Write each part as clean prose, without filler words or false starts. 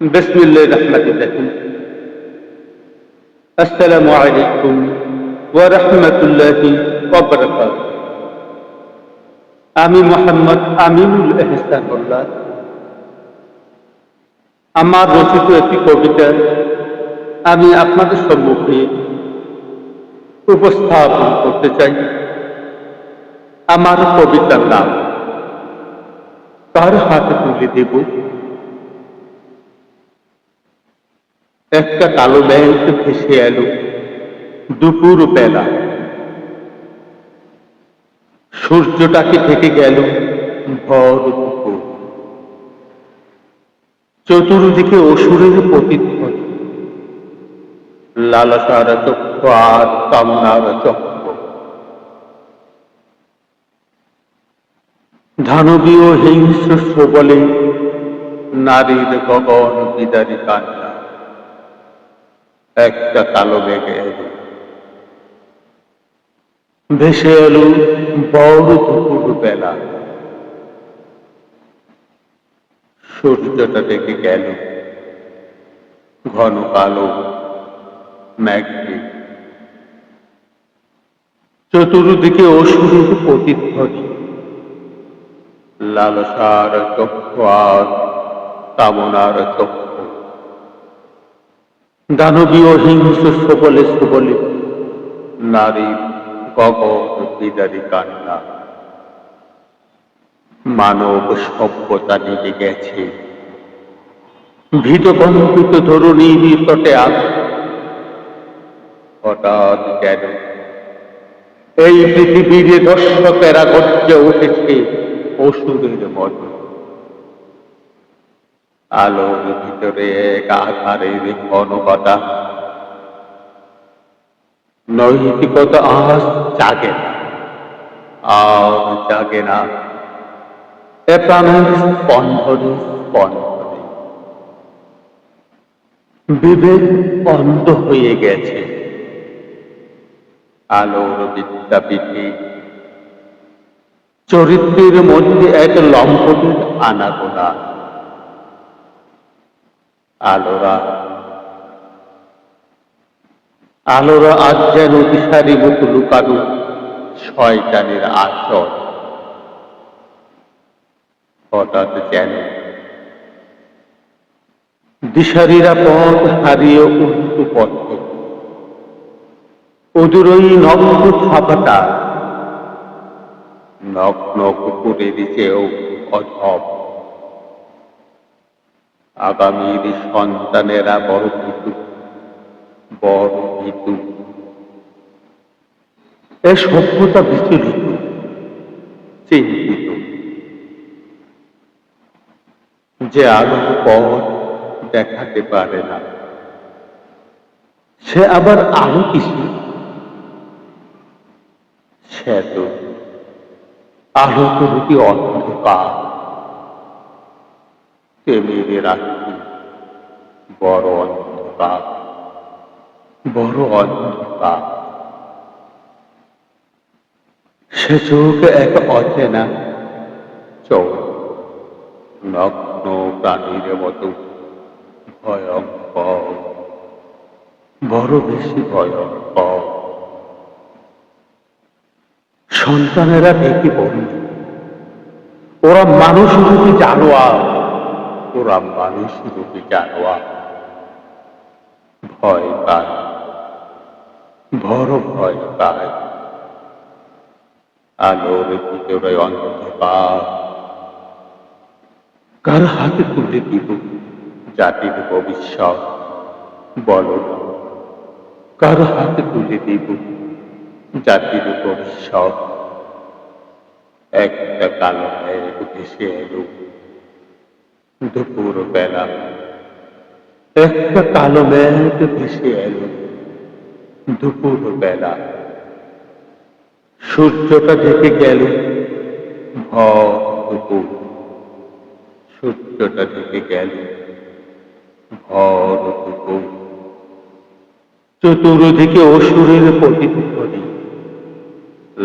বিসমিল্লাহির রহমানির রহিম। আসসালামু আলাইকুম ওয়া রাহমাতুল্লাহি ওয়া বারাকাতুহু। আমি মোহাম্মদ আমিনুল এহসান উল্লাহ আমার রচিত একটি কবিতা আমি আপনাদের সম্মুখে উপস্থাপন করতে চাই। আমার কবিতার নাম কার হাতে তুলে দেব। একটা কালো মেঘ ভেসে এলো দুপুর বেলা, সূর্যটাকে ঢেকে গেল ভর দুপুর। চতুর্দিকে অসুরের প্রতিধ্বনি, লালসার চক্র আর কামনার চক্র। দানবীয় হিংস্র সবলে নারীর গগন বিদারী কান্না। একটা কালো মেঘে এলো ভেসে এলো বড় দুপুর বেলা, সূর্যটা ডেকে গেল ঘন কালো মেঘে। চতুর্দিকে অসুরের প্রতিধ্বনি, লালসার চক্র আর কামনার চক্র। দানবীয় হিংস্র সবলে সবলে নারীর গগন বিদারী কান্না। মানব সভ্যতা নিভে গেছে ভীত কম্পিত ধরণীর তটে আলো। হঠাৎ যেন এই পৃথিবীর দর্শকেরা গর্জে উঠেছে অসুরের মতো। আলোর ভিতরে এক আধারের ঘনঘটা। নৈতিকতা আজ জাগে না, আর জাগে না এ প্রাণের স্পন্দনে স্পন্দনে। বিবেক অন্ধ হয়ে গেছে আলোর বিদ্যাপীঠে। চরিত্রের মধ্যে এক লম্পটের আনাগোনা। আলোরা আজ যেন দিশারি মতো লুকানো শয়তানের আচর। হঠাৎ যেন দিশারিরা পথ হারিয়ে উল্টো পথে। ওদের ওই নগ্ন ছাপাটা নগ্ন কুকুরের চেয়েও অধম। আগামীর সন্তানেরা বড় ভীতু, বড় ভীতু। এ সভ্যতা বিচলিত, চিন্তিত। যে আলোর পথ দেখাতে পারে না, সে আবার আলো কিছু। সে তো আলোক রূপী অন্ধকার। তেমনি রাত্রি বড় অন্ধকার, বড় অন্ধকার। সে চোখ এক অচেনা চোখ, নগ্ন প্রাণীর মতো ভয়ঙ্কর, বড় বেশি ভয়ঙ্কর। সন্তানেরা দেখি বলল ওরা মানুষ রূপী জানোয়ার, ওরা মানুষ রূপী জানোয়ার। ভয় পায়, বড় ভয় পায়। আলোর ভিতরে অন্ধকার। কার হাতে তুলে দিব জাতির ভবিষ্যৎ, বলো না। কার হাতে তুলে দিব জাতির ভবিষ্যৎ। একটা কালো মেঘ ভেসে এলো দুপুর বেলা, একটা কালো মেঘ ভেসে এলো দুপুর বেলা। সূর্যটা ঢেকে গেল ভর দুপুর, সূর্যটা ঢেকে গেল ভর দুপুর। চতুর্দিকে অসুরের প্রতিধ্বনি,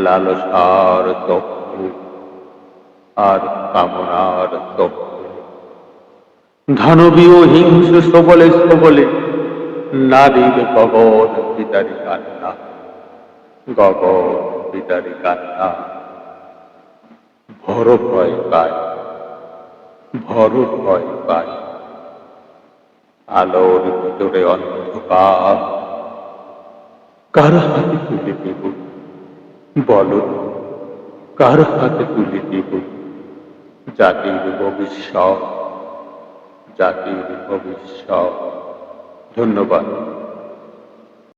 লালসার চক্ষু আর কামনার চক্ষু। দানবীয় হিংস্র সবলে সবলে নারীর গগন পিতারি কান্না, গগন পিতারি কান্না। বড় ভয় পায়, বড় ভয় পায়। আলোর ভিতরে অন্ধকার, কার হাতে তুলে দেব? বলো, কার হাতে তুলে দেব? জাতির ভবিষ্যৎ, জাতির ভবিষ্যৎ। ধন্যবাদ।